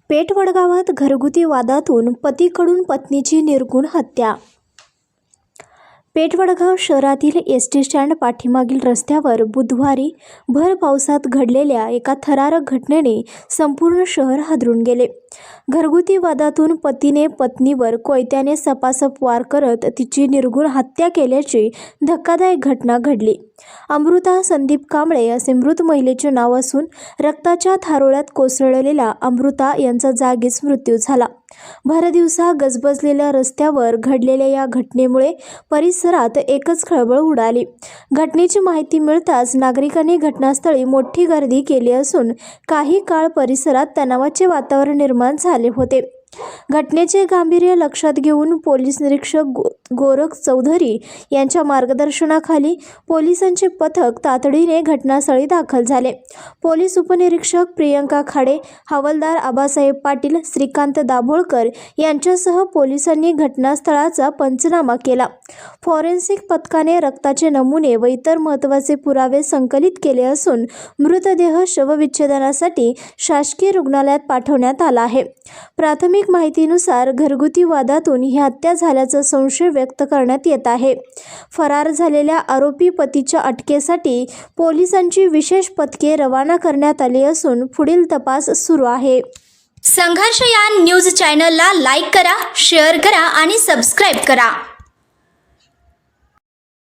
पेठवडगावात घरगुती वादातून पतीकडून पत्नीची निर्घृण हत्या. पेठवडगाव शहरातील एसटी स्टँड पाठीमागील रस्त्यावर बुधवारी भर पावसात घडलेल्या एका थरारक घटनेने संपूर्ण शहर हादरून गेले. घरगुती वादातून पतीने पत्नीवर कोयत्याने सपासप वार करत तिची निर्घृण हत्या केल्याची धक्कादायक घटना घडली. अमृता संदीप कांबळे असे मृत महिलेचे नाव असून रक्ताच्या थारोळ्यात कोसळलेल्या अमृता यांचा जागीच मृत्यू झाला. भरदिवसा गजबजलेल्या रस्त्यावर घडलेल्या या घटनेमुळे परिसरात एकच खळबळ उडाली. घटनेची माहिती मिळताच नागरिकांनी घटनास्थळी मोठी गर्दी केली असून काही काळ परिसरात तणावाचे वातावरण निर्माण झाले होते. घटनेचे गांभीर्य लक्षात घेऊन पोलीस निरीक्षक गोरख चौधरी यांच्या मार्गदर्शनाखाली पोलिसांचे पथक तातडीने घटनास्थळी दाखल झाले. पोलीस उपनिरीक्षक प्रियंका खाडे, हवालदार आबासाहेब पाटील, श्रीकांत दाभोळकर यांच्यासह पोलिसांनी घटनास्थळाचा पंचनामा केला. फॉरेन्सिक पथकाने रक्ताचे नमुने व इतर महत्त्वाचे पुरावे संकलित केले असून मृतदेह शवविच्छेदनासाठी शासकीय रुग्णालयात पाठवण्यात आला आहे. प्राथमिक माहितीनुसार घरगुती वादातून ही हत्या झाल्याचा संशय व्यक्त करण्यात येत आहे. फरार झालेल्या आरोपी पतीच्या अटकेसाठी पोलिसांची विशेष पथके रवाना करण्यात आली असून पुढील तपास सुरू आहे. संघर्ष या न्यूज चॅनलला लाईक करा, शेअर करा आणि सबस्क्राईब करा.